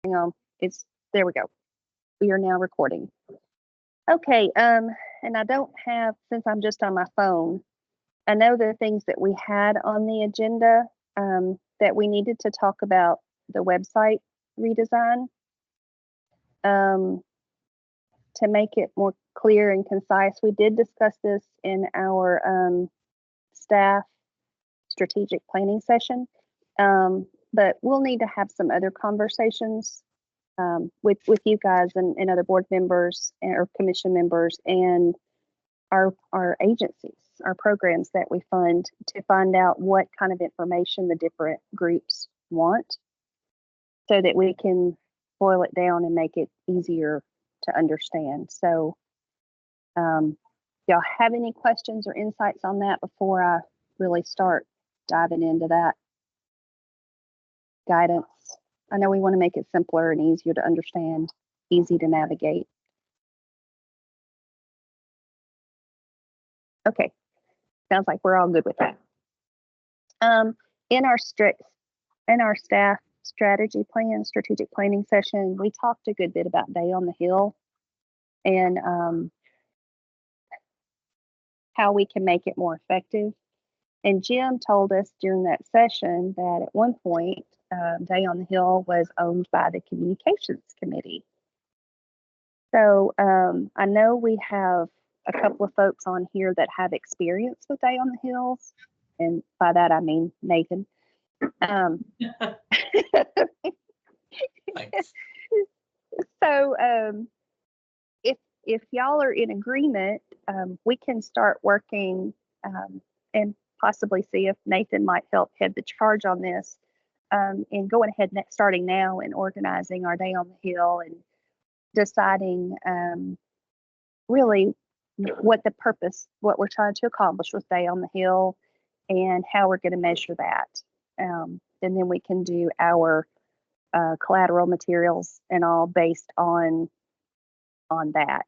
Hang on. There we go. We are now recording. Okay, and I don't have, since I'm just on my phone, I know the things that we had on the agenda that we needed to talk about the website redesign to make it more clear and concise. We did discuss this in our staff strategic planning session, but we'll need to have some other conversations with you guys and other board members or commission members and our agencies, our programs that we fund, to find out what kind of information the different groups want so that we can boil it down and make it easier to understand. So y'all have any questions or insights on that before I really start diving into that guidance? I know we want to make it simpler and easier to understand, easy to navigate. Okay, sounds like we're all good with that. In our staff strategy plan, strategic planning session, we talked a good bit about Day on the Hill and how we can make it more effective. And Jim told us during that session that at one point, Day on the Hill was owned by the Communications Committee. So I know we have a couple of folks on here that have experience with Day on the Hills, and by that I mean Nathan. So if y'all are in agreement, we can start working and possibly see if Nathan might help head the charge on this, and going ahead starting now and organizing our Day on the Hill and deciding really what the purpose, what we're trying to accomplish with Day on the Hill and how we're going to measure that. And then we can do our collateral materials and all based on that.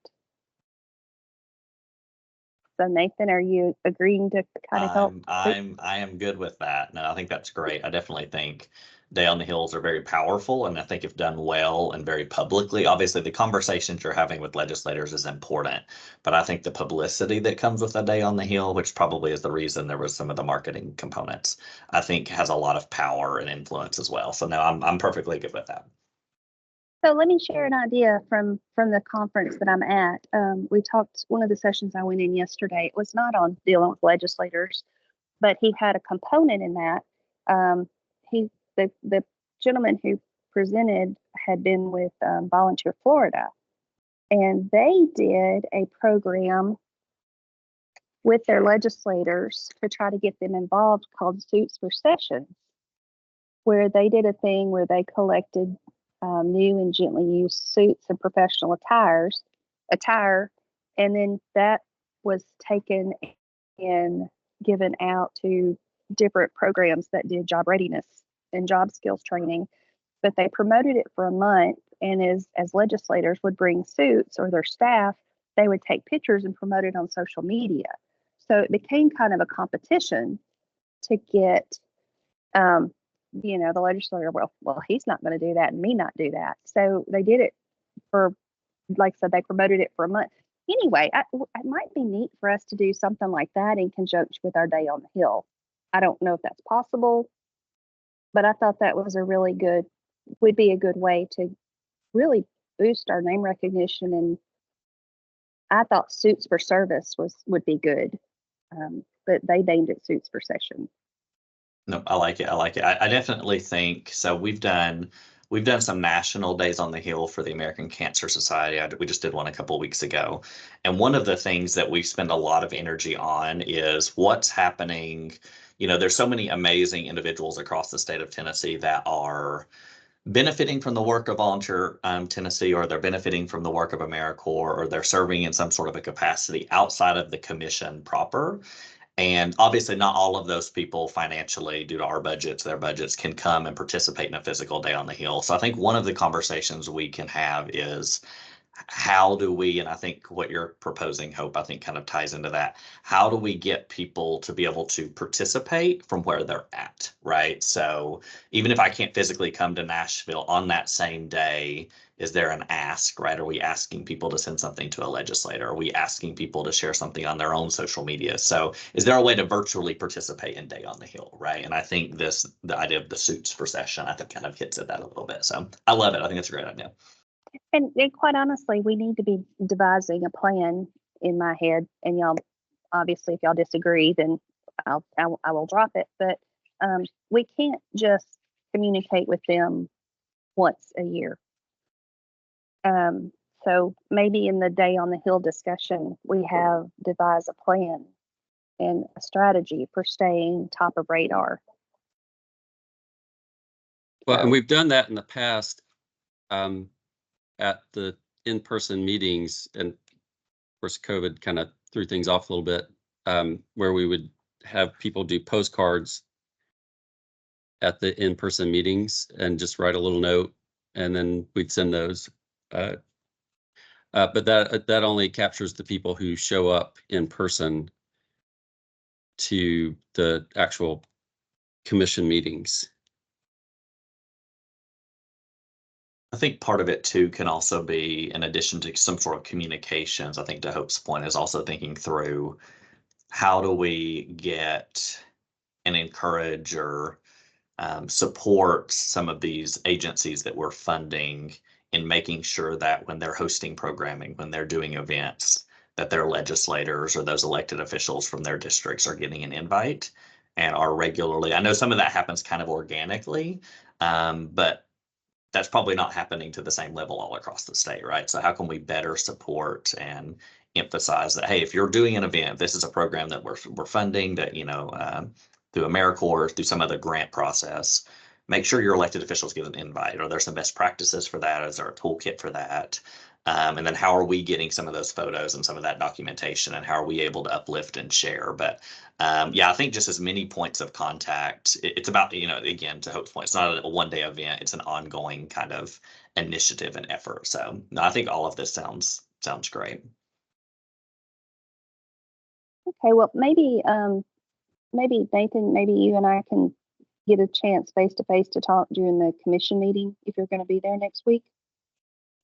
So Nathan, are you agreeing to kind of help? I am good with that. No, I think that's great. I definitely think Day on the Hills are very powerful, and I think if done well and very publicly, obviously the conversations you're having with legislators is important, but I think the publicity that comes with a Day on the Hill, which probably is the reason there was some of the marketing components, I think has a lot of power and influence as well. So no, I'm perfectly good with that. So let me share an idea from the conference that I'm at. We talked, one of the sessions I went in yesterday, it was not on dealing with legislators, but he had a component in that. The gentleman who presented had been with Volunteer Florida, and they did a program with their legislators to try to get them involved called Suits for Sessions, where they did a thing where they collected new and gently used suits and professional attire, and then that was taken and given out to different programs that did job readiness and job skills training. But they promoted it for a month, and as legislators would bring suits or their staff, they would take pictures and promote it on social media. So it became kind of a competition to get the legislator, well, he's not going to do that and me not do that. So they did it for, like I said, they promoted it for a month. Anyway, it might be neat for us to do something like that in conjunction with our Day on the Hill. I don't know if that's possible, but I thought that was would be a good way to really boost our name recognition. And I thought Suits for Service would be good, but they named it Suits for Session. No, I like it. I definitely think so. We've done some national Days on the Hill for the American Cancer Society. We just did one a couple of weeks ago. And one of the things that we spend a lot of energy on is what's happening. There's so many amazing individuals across the state of Tennessee that are benefiting from the work of Volunteer Tennessee, or they're benefiting from the work of AmeriCorps, or they're serving in some sort of a capacity outside of the commission proper. And obviously not all of those people financially, due to our budgets, their budgets, can come and participate in a physical Day on the Hill. So I think one of the conversations we can have is how do we, and I think what you're proposing, Hope, I think kind of ties into that. How do we get people to be able to participate from where they're at, right? So even if I can't physically come to Nashville on that same day, is there an ask, right? Are we asking people to send something to a legislator? Are we asking people to share something on their own social media? So is there a way to virtually participate in Day on the Hill, right? And I think the idea of the suits for session, I think kind of hits at that a little bit. So I love it. I think it's a great idea. And quite honestly, we need to be devising a plan in my head. And y'all, obviously, if y'all disagree, then I will drop it. But we can't just communicate with them once a year. So maybe in the Day on the Hill discussion, we have devised a plan and a strategy for staying top of radar. Well, and we've done that in the past at the in-person meetings, and of course, COVID kind of threw things off a little bit, where we would have people do postcards at the in-person meetings and just write a little note, and then we'd send those. But that only captures the people who show up in person to the actual commission meetings. I think part of it too can also be, in addition to some sort of communications, I think to Hope's point is also thinking through how do we get and encourage or support some of these agencies that we're funding in making sure that when they're hosting programming, when they're doing events, that their legislators or those elected officials from their districts are getting an invite and are regularly. I know some of that happens kind of organically, but that's probably not happening to the same level all across the state, right? So how can we better support and emphasize that, hey, if you're doing an event, this is a program that we're funding that, through AmeriCorps, through some other grant process, make sure your elected officials get an invite. Are there some best practices for that? Is there a toolkit for that? And then how are we getting some of those photos and some of that documentation, and how are we able to uplift and share? But yeah, I think just as many points of contact, it's about, again, to Hope's point, it's not a one-day event, it's an ongoing kind of initiative and effort. So no, I think all of this sounds great. Okay, well, maybe Nathan, maybe you and I can get a chance face to face to talk during the commission meeting if you're going to be there next week.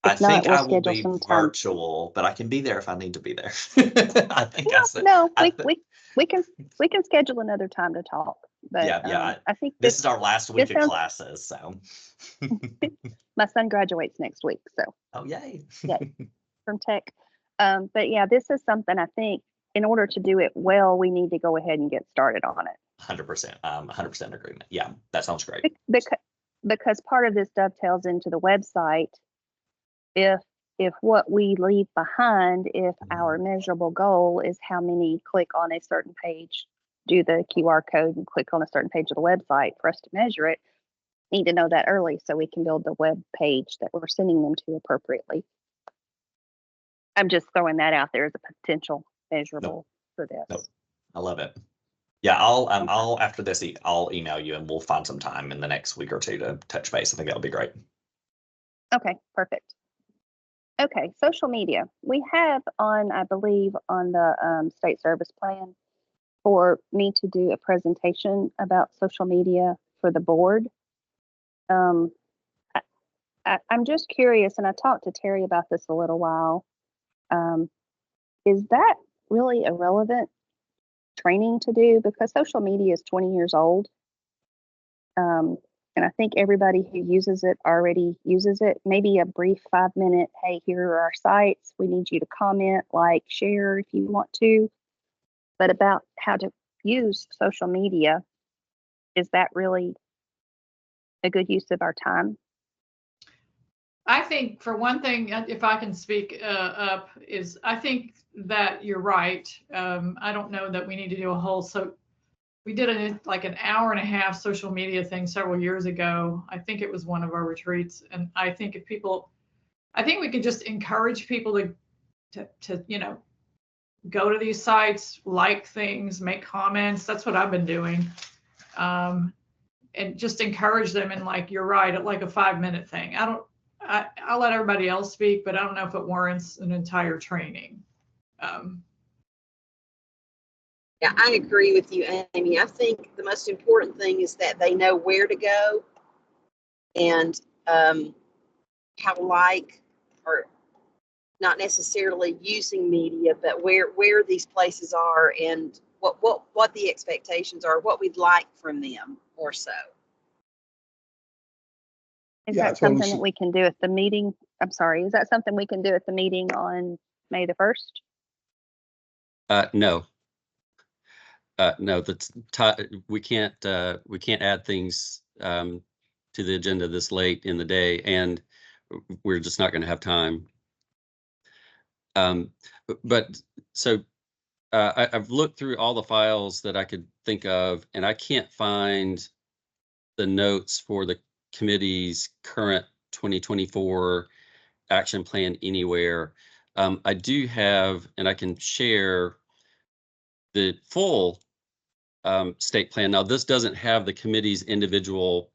I If not, think we'll I will schedule be some time. virtual, but I can be there if I need to be there. I think No, we can schedule another time to talk. But yeah. I think This is our last week of sounds- classes, so. my son graduates next week, so Oh, yay. from tech. But yeah, this is something I think in order to do it well, we need to go ahead and get started on it. 100%. 100% agreement. Yeah, that sounds great. Because part of this dovetails into the website. If what we leave behind, if our measurable goal is how many click on a certain page, do the QR code and click on a certain page of the website for us to measure it, need to know that early so we can build the web page that we're sending them to appropriately. I'm just throwing that out there as a potential measurable for this. Nope. I love it. Yeah, I'll after this, I'll email you and we'll find some time in the next week or two to touch base. I think that'll be great. Okay, perfect. Okay, social media. We have I believe, on the state service plan for me to do a presentation about social media for the board. I'm just curious, and I talked to Terry about this a little while. Is that really a relevant training to do? Because social media is 20 years old. And I think everybody who uses it already uses it. Maybe a brief 5-minute, hey, here are our sites. We need you to comment, like, share if you want to. But about how to use social media, is that really a good use of our time? I think, for one thing, if I can speak up, is I think that you're right. I don't know that we need to do a whole, so we did an hour and a half social media thing several years ago. I think it was one of our retreats. And I think I think we could just encourage people to go to these sites, like things, make comments. That's what I've been doing. And just encourage them. And you're right, at like a 5-minute thing. I'll let everybody else speak, but I don't know if it warrants an entire training. Yeah, I agree with you, Amy. I think the most important thing is that they know where to go and how or not necessarily using media, but where these places are and what the expectations are, what we'd like from them or so. Is Yeah, that so we something that should- we can do at the meeting? I'm sorry, is that something we can do at the meeting on May the 1st? No. No, we can't add things to the agenda this late in the day, and we're just not going to have time. But so I've looked through all the files that I could think of, and I can't find the notes for the committee's current 2024 action plan anywhere. I do have, and I can share the full state plan. Now, this doesn't have the committee's individual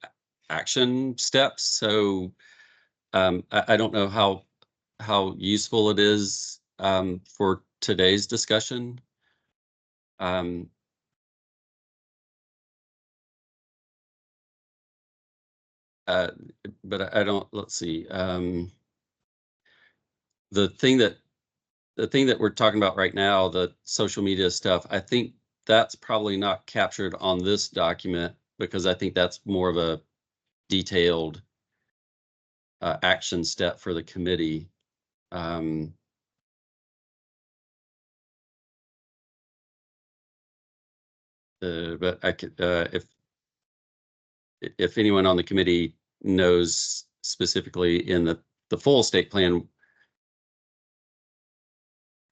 action steps, so I don't know how useful it is for today's discussion. But I don't. Let's see. The thing that we're talking about right now, the social media stuff, I think that's probably not captured on this document because I think that's more of a detailed action step for the committee. But I could, if anyone on the committee knows specifically in the full state plan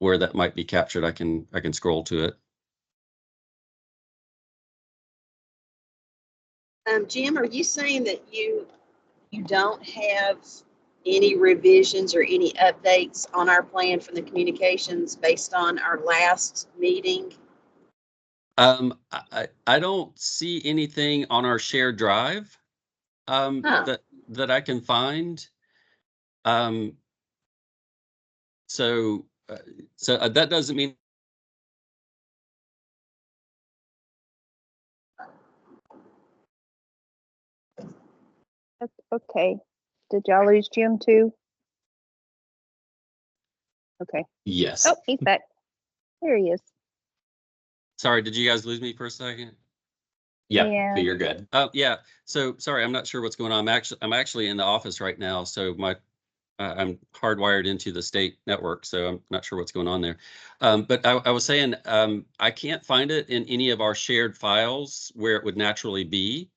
where that might be captured, I can scroll to it. Jim, are you saying that you don't have any revisions or any updates on our plan from the communications based on our last meeting? I don't see anything on our shared drive that I can find. So that doesn't mean. Okay, did y'all lose Jim too? Okay, Yes. oh, he's back. There he is. Sorry, did you guys lose me for a second? Yep. Yeah. You're good. Yeah. So sorry, I'm not sure what's going on. I'm actually in the office right now, so I'm hardwired into the state network, so I'm not sure what's going on there. But I was saying I can't find it in any of our shared files where it would naturally be.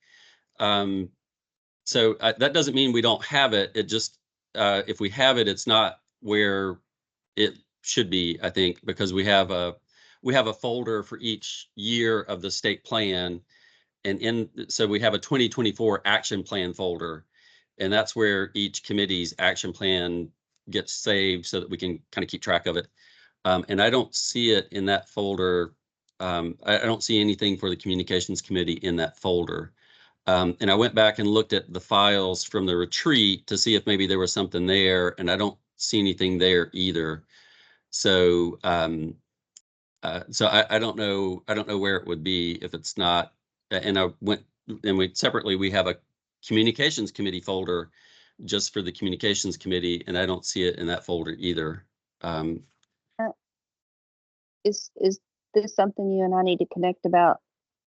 So that doesn't mean we don't have it. It just if we have it, it's not where it should be, I think, because we have a folder for each year of the state plan. And so we have a 2024 action plan folder, and that's where each committee's action plan gets saved so that we can kind of keep track of it. And I don't see it in that folder. I don't see anything for the communications committee in that folder. And I went back and looked at the files from the retreat to see if maybe there was something there, and I don't see anything there either. So so I don't know where it would be if it's not. And I went and we have a communications committee folder just for the communications committee, and I don't see it in that folder either. Is this something you and I need to connect about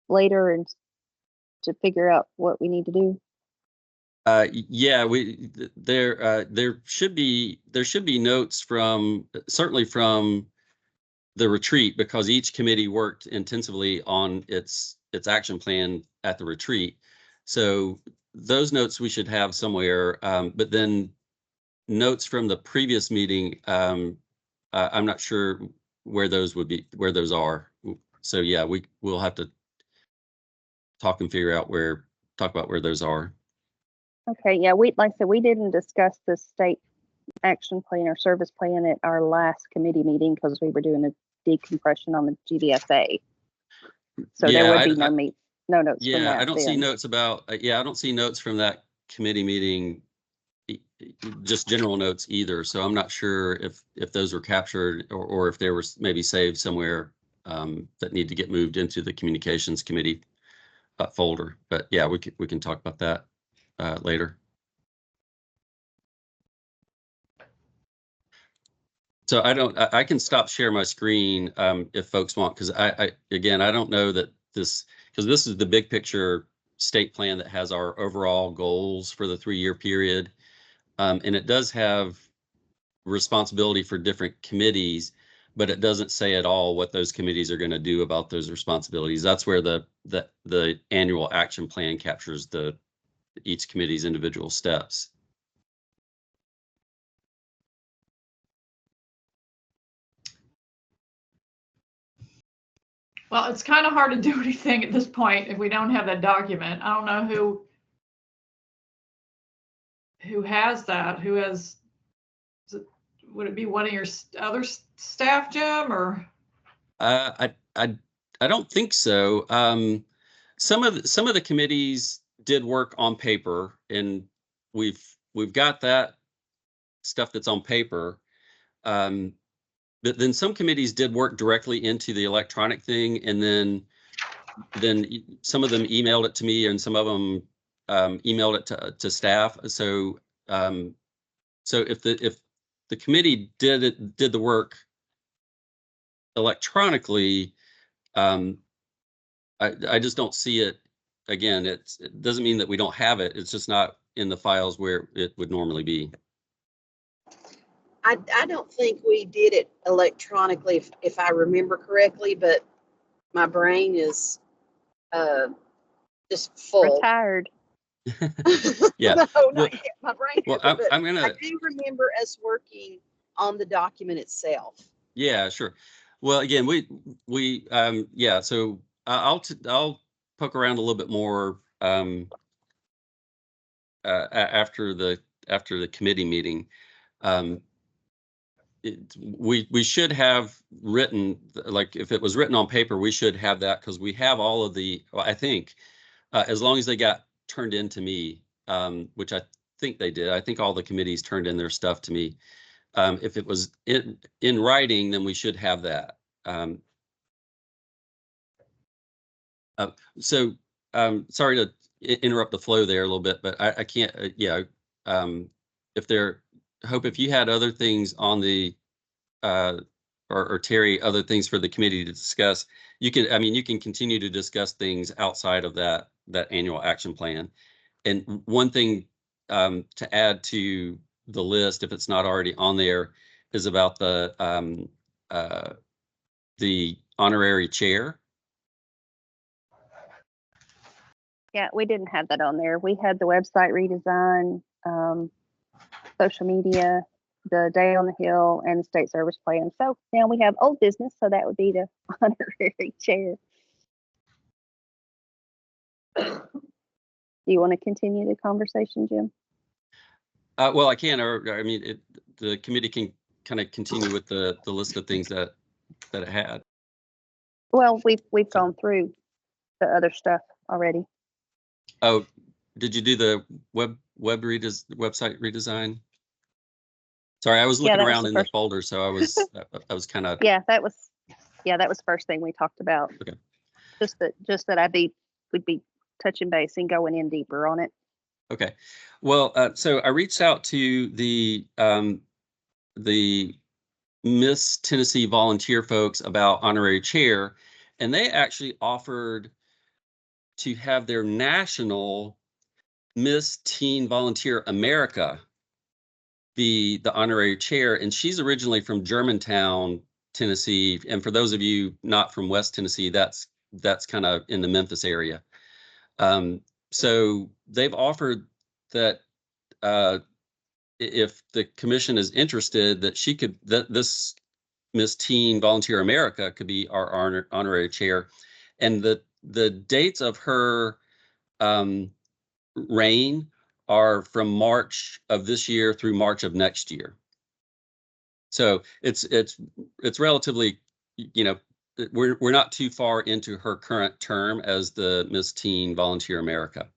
later and to figure out what we need to do? Yeah, there should be notes from certainly from the retreat, because each committee worked intensively on its action plan at the retreat. So those notes we should have somewhere, but then notes from the previous meeting, I'm not sure where those are. So yeah, we'll have to talk about where those are. Okay, yeah, like I said, we didn't discuss the state action plan or service plan at our last committee meeting because we were doing a decompression on the GDSA. So Yeah, there would be no notes from Yeah, that I don't see then. notes about. I don't see notes from that committee meeting just general notes either. So I'm not sure if those were captured or if they were maybe saved somewhere that need to get moved into the communications committee folder. But yeah, we can talk about that later. So I can stop share my screen if folks want, because again, I don't know that because this is the big picture state plan that has our overall goals for the 3-year period. And it does have responsibility for different committees, but it doesn't say at all what those committees are going to do about those responsibilities. That's where the annual action plan captures each committee's individual steps. Well, it's kind of hard to do anything at this point if we don't have that document. I don't know who has that. Who has? Would it be one of your other staff, Jim, or? I don't think so. Some of the committees did work on paper, and we've got that stuff that's on paper. But then some committees did work directly into the electronic thing, and then some of them emailed it to me, and some of them emailed it to staff. So so if the committee did the work electronically, I just don't see it. Again, it doesn't mean that we don't have it. It's just not in the files where it would normally be. I don't think we did it electronically, if I remember correctly, but my brain is just full. Retired. Yeah. No, Well, not yet. My brain. well, isn't, but I'm gonna. I do remember us working on the document itself. Yeah, sure. Well, again, yeah. So I'll poke around a little bit more after the committee meeting. We should have written, like, if it was written on paper, we should have that, because we have all of the, well, I think, as long as they got turned in to me, which I think they did. I think all the committees turned in their stuff to me. If it was in writing, then we should have that. So sorry to interrupt the flow there a little bit, but I can't, yeah. If you had other things on the, or Terry, other things for the committee to discuss, you can continue to discuss things outside of that annual action plan. And one thing to add to the list, if it's not already on there, is about the honorary chair. Yeah, we didn't have that on there. We had the website redesign, social media, the Day on the Hill, and the state service plan. So now we have old business, so that would be the honorary chair. Do you want to continue the conversation, Jim? Well, I can, or I mean, the committee can kind of continue with the list of things that it had. Well, we've gone through the other stuff already. Oh, did you do the website redesign? Sorry, I was looking around in the folder, so I was kind of. Yeah, that was the first thing we talked about. Okay. Just that we'd be touching base and going in deeper on it. Okay. Well, so I reached out to the Miss Tennessee volunteer folks about honorary chair, and they actually offered to have their national Miss Teen Volunteer America be the honorary chair. And she's originally from Germantown, Tennessee. And for those of you not from West Tennessee, that's kind of in the Memphis area. So they've offered that if the commission is interested, that this Miss Teen Volunteer America could be our honorary chair. And the dates of her reign are from March of this year through March of next year. So it's relatively, we're not too far into her current term as the Miss Teen Volunteer America.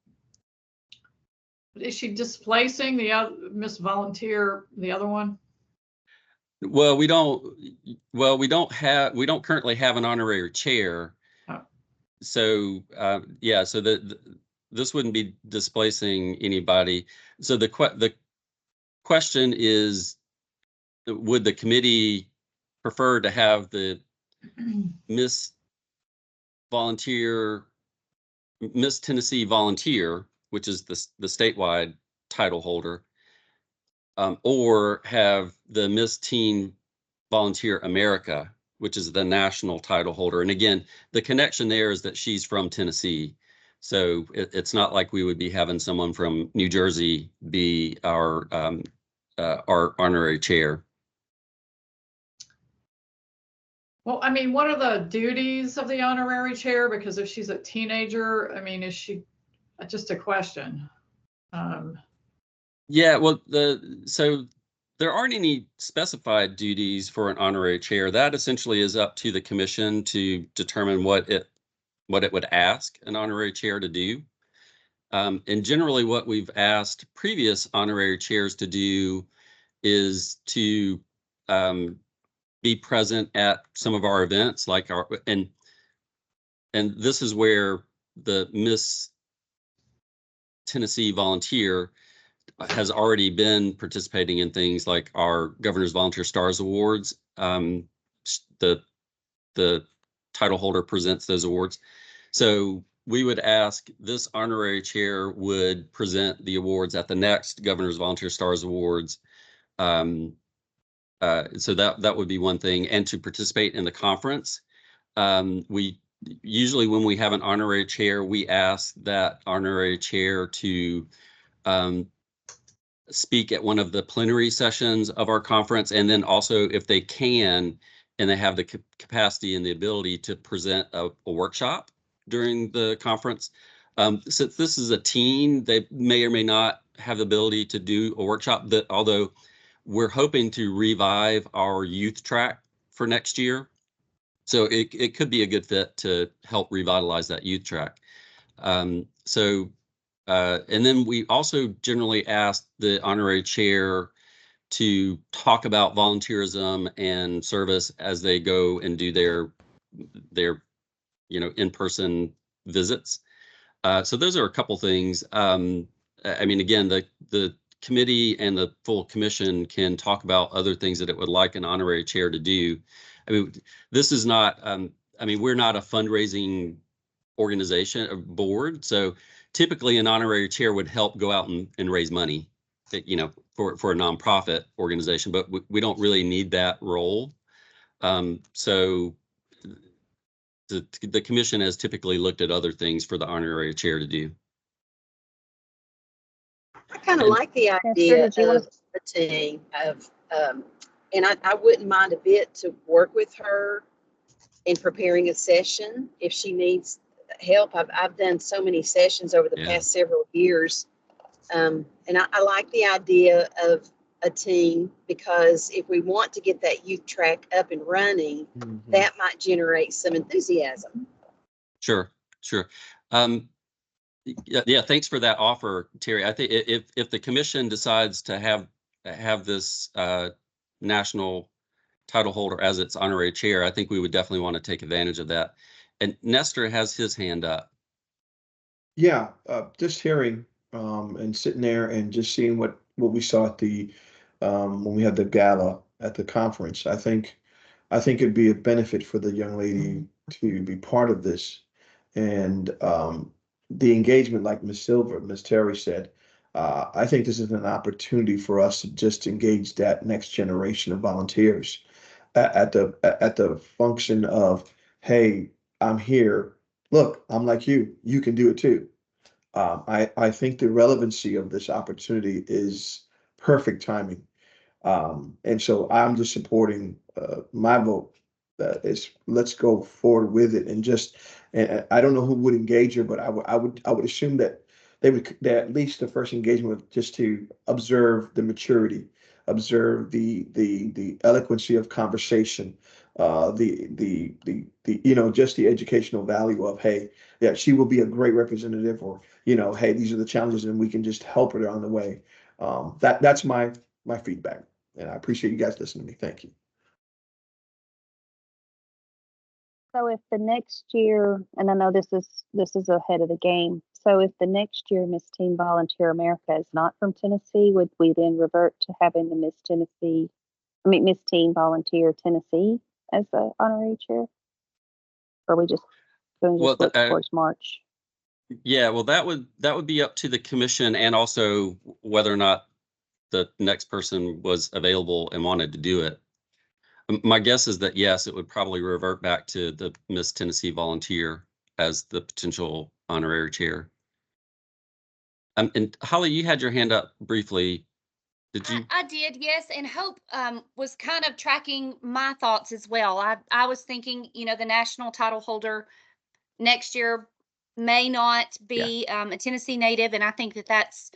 Is she displacing the other Miss Volunteer, the other one? Well, we don't currently have an honorary chair. Oh. So, yeah, so this wouldn't be displacing anybody. So the question is, would the committee prefer to have the Miss Tennessee Volunteer, which is the statewide title holder, or have the Miss Teen Volunteer America, which is the national title holder. And again, the connection there is that she's from Tennessee. So it's not like we would be having someone from New Jersey be our honorary chair. Well, I mean, what are the duties of the honorary chair? Because if she's a teenager, I mean, is she, just a question. Yeah, well, so there aren't any specified duties for an honorary chair. That essentially is up to the commission to determine what it would ask an honorary chair to do. And generally what we've asked previous honorary chairs to do is to be present at some of our events, like and this is where the Miss Tennessee Volunteer has already been participating in things like our Governor's Volunteer Stars Awards. The title holder presents those awards. So we would ask this honorary chair would present the awards at the next Governor's Volunteer Stars Awards. So that would be one thing, and to participate in the conference. We usually, when we have an honorary chair, we ask that honorary chair to speak at one of the plenary sessions of our conference, and then also, if they can, and they have the capacity and the ability, to present a workshop during the conference. Since this is a teen, they may or may not have the ability to do a workshop, that although we're hoping to revive our youth track for next year. So it could be a good fit to help revitalize that youth track. And then we also generally ask the honorary chair to talk about volunteerism and service as they go and do their in-person visits. So those are a couple things. I mean, again, the committee and the full commission can talk about other things that it would like an honorary chair to do. I mean, this is not, I mean, we're not a fundraising organization or board. So typically an honorary chair would help go out and raise money, for a nonprofit organization, but we don't really need that role. So the commission has typically looked at other things for the honorary chair to do. I kind of like the idea of the team and I wouldn't mind a bit to work with her in preparing a session if she needs help. I've done so many sessions over the past several years. And I like the idea of a team, because if we want to get that youth track up and running, that might generate some enthusiasm. Sure. Yeah, thanks for that offer, Terry. I think if the commission decides to have this national title holder as its honorary chair, I think we would definitely want to take advantage of that. And Nestor has his hand up. Yeah, just hearing and sitting there and just seeing what we saw at the when we had the gala at the conference. I think it'd be a benefit for the young lady to be part of this, and the engagement, like Miss Terry said. I think this is an opportunity for us to just engage that next generation of volunteers at the function of, hey, I'm here. Look, I'm like you. You can do it too. I think the relevancy of this opportunity is perfect timing. And so I'm just supporting my vote. Is let's go forward with it, and I don't know who would engage her, but I would assume that that at least the first engagement was just to observe the maturity, observe the eloquency of conversation, just the educational value of, hey, yeah, she will be a great representative, or, hey, these are the challenges and we can just help her on the way. That's my feedback, and I appreciate you guys listening to me. Thank you. So if the next year, and I know this is ahead of the game. So if the next year Miss Teen Volunteer America is not from Tennessee, would we then revert to having the Miss Teen Volunteer Tennessee as the honorary chair? Or are we just going to Well, look towards March? Yeah, well, that would be up to the commission, and also whether or not the next person was available and wanted to do it. My guess is that yes, it would probably revert back to the Miss Tennessee Volunteer as the potential honorary chair. And Holly, you had your hand up briefly. Did you? I did, yes, and Hope was kind of tracking my thoughts as well. I was thinking, the national title holder next year may not be a Tennessee native, and I think that's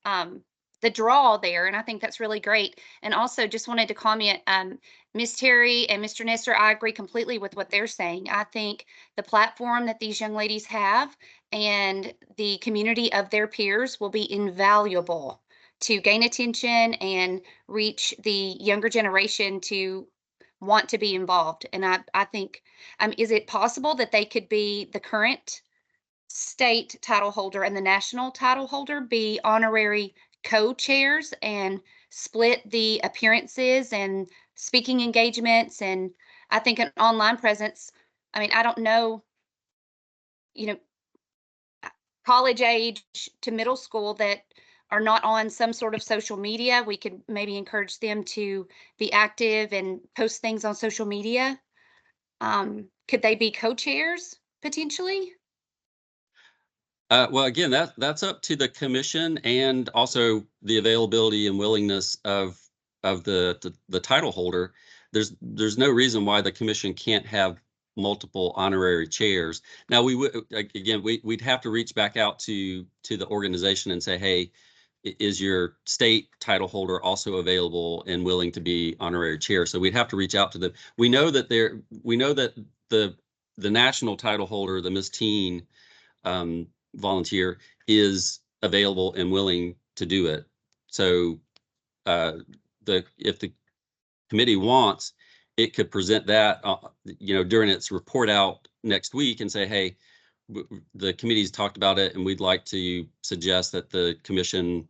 the draw there, and I think that's really great. And also, just wanted to comment, Miss Terry and Mr. Nestor, I agree completely with what they're saying. I think the platform that these young ladies have and the community of their peers will be invaluable to gain attention and reach the younger generation to want to be involved. And I think, is it possible that they could be the current state title holder and the national title holder be honorary co-chairs and split the appearances and speaking engagements? And I think an online presence, I don't know, college age to middle school that are not on some sort of social media, we could maybe encourage them to be active and post things on social media. Could they be co-chairs potentially? Well, again, that's up to the commission, and also the availability and willingness of the title holder. There's no reason why the commission can't have multiple honorary chairs. Now, we would, again, we'd have to reach back out to the organization and say, hey, is your state title holder also available and willing to be honorary chair? So we'd have to reach out to them. We know that the national title holder, the Miss Teen volunteer, is available and willing to do it. So if the committee wants, it could present that during its report out next week and say, hey, the committee's talked about it and we'd like to suggest that the commission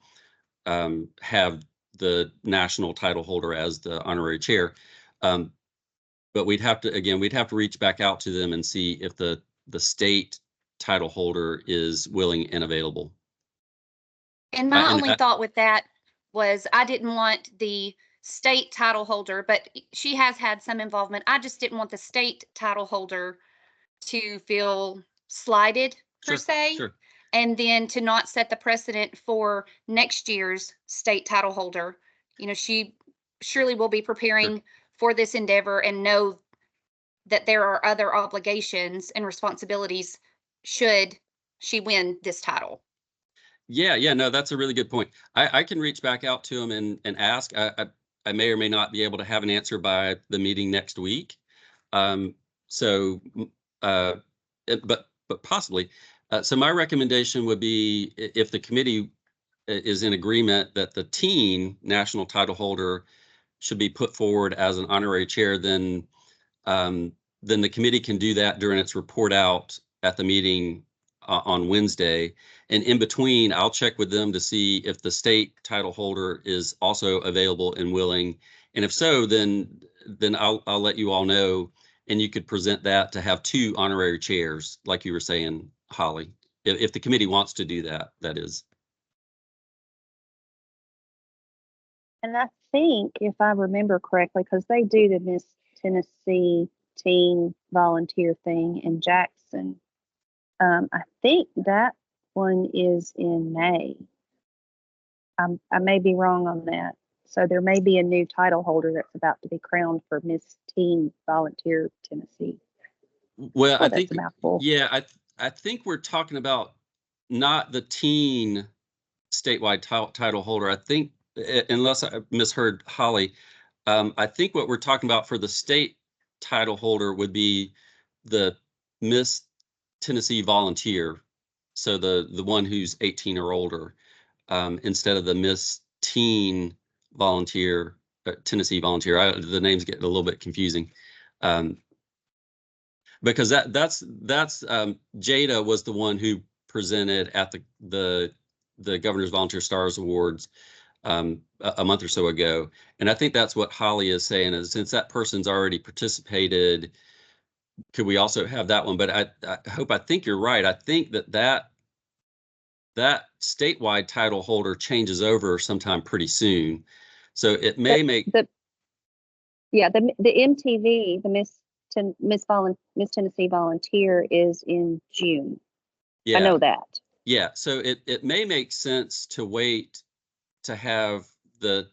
have the national title holder as the honorary chair. But we'd have to reach back out to them and see if the state title holder is willing and available. And my only thought with that was I didn't want the state title holder, but she has had some involvement. I just didn't want the state title holder to feel slighted per se. Sure. And then to not set the precedent for next year's state title holder. She surely will be preparing for this endeavor and know that there are other obligations and responsibilities should she win this title. Yeah, no, that's a really good point. I can reach back out to them and ask. I may or may not be able to have an answer by the meeting next week. But possibly. So my recommendation would be, if the committee is in agreement that the teen national title holder should be put forward as an honorary chair, then the committee can do that during its report out at the meeting on Wednesday. And in between, I'll check with them to see if the state title holder is also available and willing. And if so, then I'll let you all know, and you could present that to have 2 honorary chairs, like you were saying, Holly, if the committee wants to do that, that is. And I think, if I remember correctly, because they do the Miss Tennessee Teen Volunteer thing in Jackson, I think that one is in May. I may be wrong on that. So there may be a new title holder that's about to be crowned for Miss Teen Volunteer Tennessee. Well, I think, I think we're talking about not the teen statewide title holder. I think, unless I misheard Holly, I think what we're talking about for the state title holder would be the Miss Tennessee Volunteer. So the one who's 18 or older, instead of the Miss Teen Volunteer, Tennessee Volunteer. The names get a little bit confusing. Because that's Jada was the one who presented at the Governor's Volunteer Stars Awards a month or so ago, and I think that's what Holly is saying, is since that person's already participated, could we also have that one? But I think you're right. I think that statewide title holder changes over sometime pretty soon, so it may make the MTV, the Miss Tennessee Volunteer is in June. yeah. I know that. Yeah, so it may make sense to wait to have the,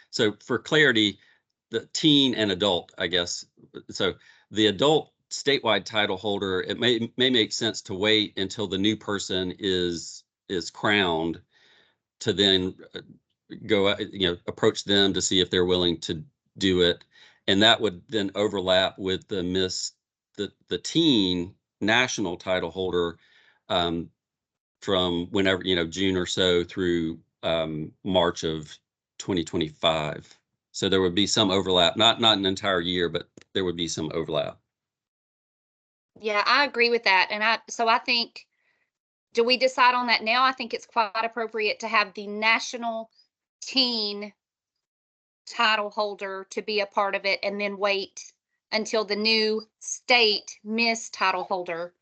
so for clarity, the teen and adult, I guess. So the adult statewide title holder, it may make sense to wait until the new person is crowned to then go, approach them to see if they're willing to do it. And that would then overlap with the teen national title holder from whenever, June or so through March of 2025. So there would be some overlap, not an entire year, but there would be some overlap. Yeah, I agree with that. And I think, do we decide on that now? I think it's quite appropriate to have the national teen title holder to be a part of it, and then wait until the new state Miss title holder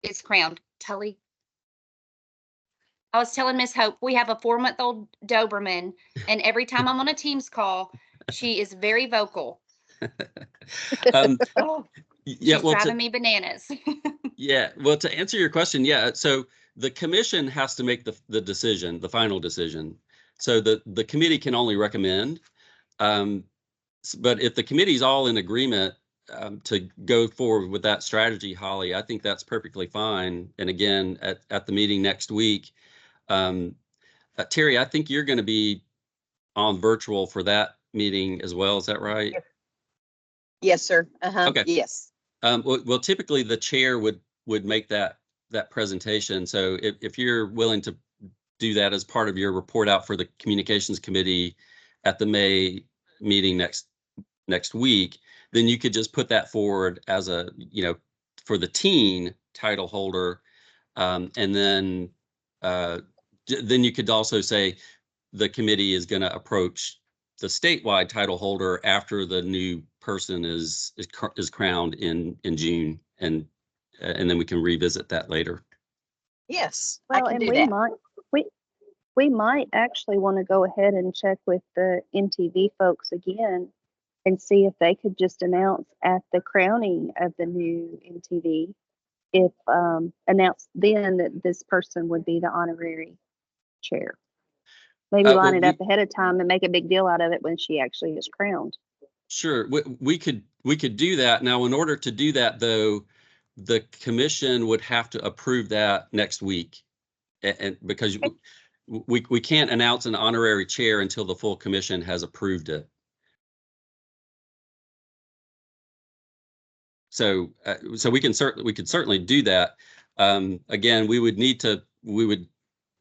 is crowned. Tully? I was telling Miss Hope, we have a 4-month-old Doberman, and every time I'm on a Teams call, she is very vocal. Yeah, She's driving me bananas. Yeah, well, to answer your question, yeah, so the commission has to make the decision, the final decision. So the committee can only recommend. But if the committee's all in agreement to go forward with that strategy, Holly, I think that's perfectly fine. And again, at the meeting next week, Terry, I think you're going to be on virtual for that meeting as well. Is that right? Yes, sir. Okay. Yes. Well, typically the chair would make that presentation. So if you're willing to do that as part of your report out for the communications committee at the May meeting next week, then you could just put that forward as a, for the teen title holder. And then you could also say the committee is going to approach the statewide title holder after the new person is crowned in June, and then we can revisit that later. Yes, Well, I can and do that. we might actually want to go ahead and check with the MTV folks again and see if they could just announce at the crowning of the new MTV, if announce then that this person would be the honorary chair. Maybe line it up ahead of time and make a big deal out of it when she actually is crowned. Sure, we could do that. Now, in order to do that, though, the commission would have to approve that next week, and because we can't announce an honorary chair until the full commission has approved it. So we could certainly do that. Again,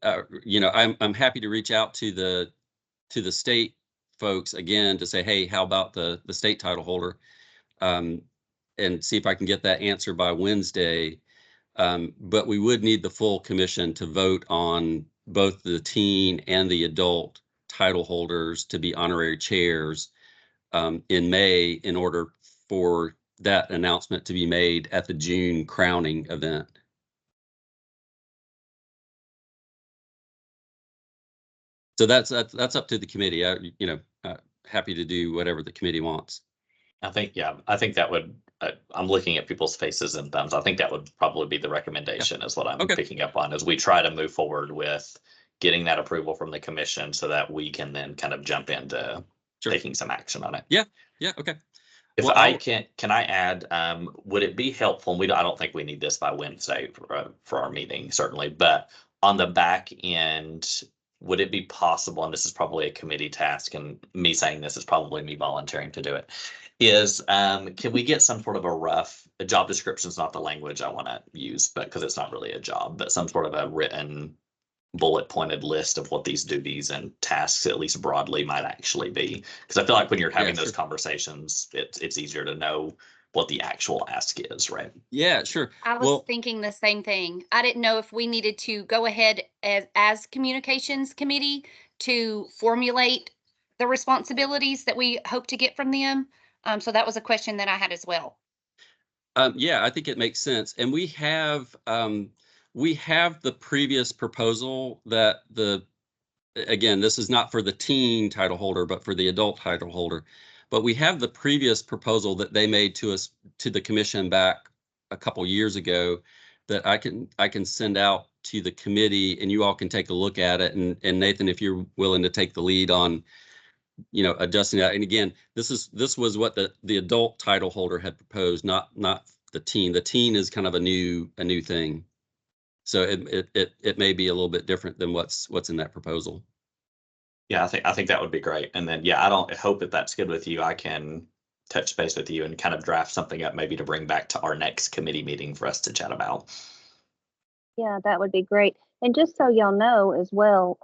I'm happy to reach out to the state folks again to say, hey, how about the state title holder, and see if I can get that answer by Wednesday. But we would need the full commission to vote on both the teen and the adult title holders to be honorary chairs in May, in order for that announcement to be made at the June crowning event. So that's up to the committee. Happy to do whatever the committee wants. I think that would, I'm looking at people's faces and thumbs. I think that would probably be the recommendation, is what I'm picking up on, as we try to move forward with getting that approval from the commission so that we can then kind of jump into taking some action on it. Yeah. Okay. If I can I add, would it be helpful, and I don't think we need this by Wednesday for our meeting, certainly, but on the back end, would it be possible, and this is probably a committee task, and me saying this is probably me volunteering to do it, is can we get some sort of a job description is not the language I want to use, but because it's not really a job, but some sort of a written bullet pointed list of what these duties and tasks, at least broadly, might actually be. Because I feel like when you're having those conversations, it's easier to know what the actual ask is, right? Yeah, sure. I was thinking the same thing. I didn't know if we needed to go ahead as communications committee to formulate the responsibilities that we hope to get from them. So that was a question that I had as well. Yeah, I think it makes sense. And we have the previous proposal that again, this is not for the teen title holder, but for the adult title holder. But we have the previous proposal that they made to us, to the commission back a couple years ago, that I can send out to the committee, and you all can take a look at it. And Nathan, if you're willing to take the lead on, adjusting that. And again, this was what the adult title holder had proposed, not the teen. The teen is kind of a new thing. So it may be a little bit different than what's in that proposal. Yeah, I think that would be great. And then, yeah, I hope that that's good with you. I can touch base with you and kind of draft something up maybe to bring back to our next committee meeting for us to chat about. Yeah, that would be great. And just so y'all know as well,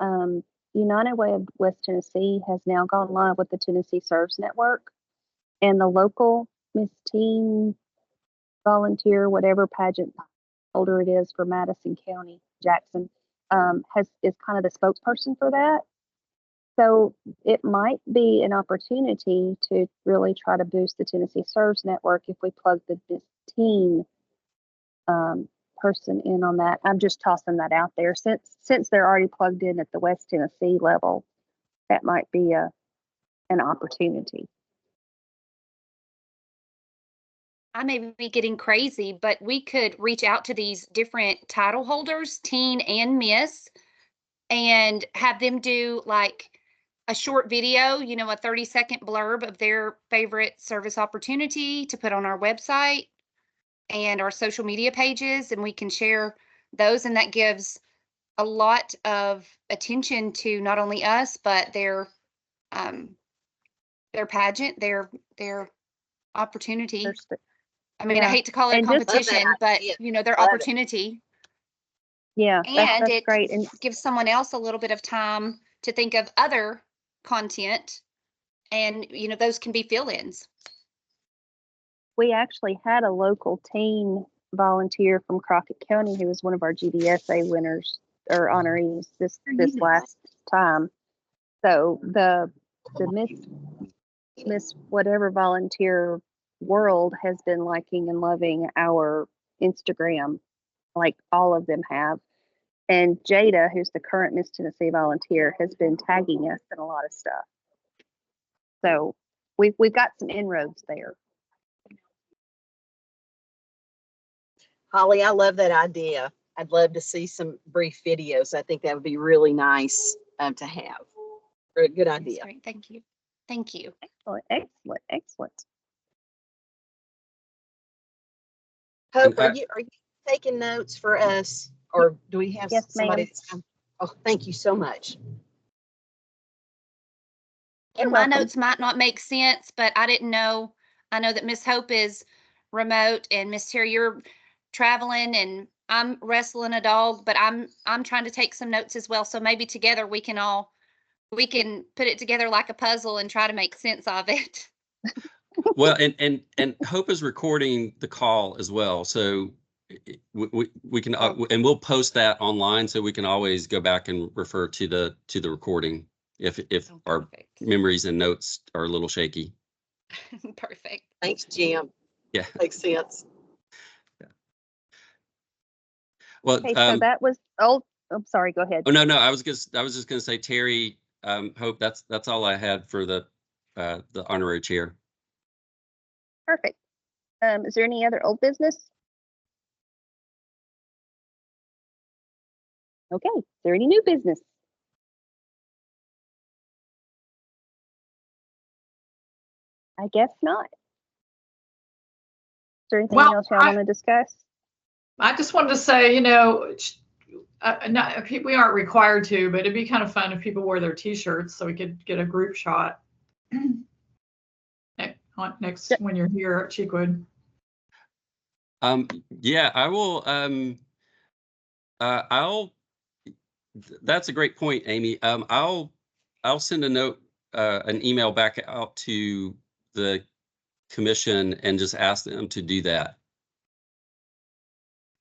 United Way of West Tennessee has now gone live with the Tennessee Serves Network, and the local Miss Teen volunteer, whatever pageant holder it is for Madison County, Jackson, is kind of the spokesperson for that. So it might be an opportunity to really try to boost the Tennessee Serves Network if we plug the Miss Teen person in on that. I'm just tossing that out there. Since they're already plugged in at the West Tennessee level, that might be an opportunity. I may be getting crazy, but we could reach out to these different title holders, teen and miss, and have them do like a short video, a 30-second blurb of their favorite service opportunity to put on our website and our social media pages, and we can share those. And that gives a lot of attention to not only us, but their pageant, their opportunity. I mean, I hate to call it a competition, but their opportunity. Yeah, and that's great. And gives someone else a little bit of time to think of other content, and those can be fill-ins. We actually had a local teen volunteer from Crockett County who was one of our GDSA winners or honorees this last time. So the Miss whatever volunteer world has been liking and loving our Instagram, like all of them have. And Jada, who's the current Miss Tennessee volunteer, has been tagging us in a lot of stuff. So we've got some inroads there. Holly, I love that idea. I'd love to see some brief videos. I think that would be really nice to have. A good idea. Great. Thank you. Thank you. Excellent. Hope, are you taking notes for us, or do we have somebody ma'am. that's come? Oh, thank you so much. And my notes might not make sense, but I didn't know. I know that Miss Hope is remote, and Miss Terry, you're traveling, and I'm wrestling a dog, but I'm trying to take some notes as well. So maybe together we can put it together like a puzzle and try to make sense of it. Well, and Hope is recording the call as well, so we can and we'll post that online, so we can always go back and refer to the recording if our memories and notes are a little shaky. Perfect. Thanks, Jim. Yeah, makes sense. Yeah. Well, Okay, so that was I'm sorry. Go ahead. Oh no, I was just gonna say, Terry, Hope, that's all I had for the honorary chair. Perfect. Is there any other old business? Okay. Is there any new business? I guess not. Is there anything else y'all want to discuss? I just wanted to say, not, we aren't required to, but it'd be kind of fun if people wore their t-shirts so we could get a group shot. Next, when you're here at Cheekwood. Yeah, I will, that's a great point, Amy. I'll send a note, an email back out to the commission and just ask them to do that.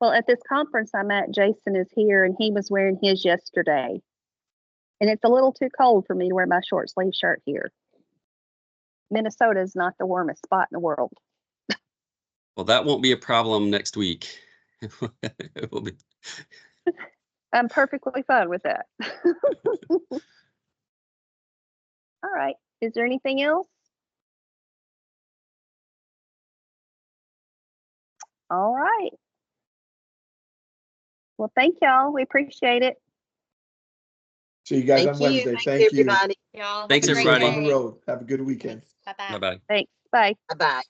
Well, at this conference I'm at, Jason is here and he was wearing his yesterday. And it's a little too cold for me to wear my short sleeve shirt here. Minnesota is not the warmest spot in the world. Well, that won't be a problem next week. It will be. I'm perfectly fine with that. All right. Is there anything else? All right. Well, thank y'all. We appreciate it. See you guys on Thank you. Wednesday. Thank you, Thank you. everybody. Y'all. Thanks, have a great everybody. On the day. road. Have a good weekend. Bye-bye. Bye-bye. Thanks. Bye. Bye-bye.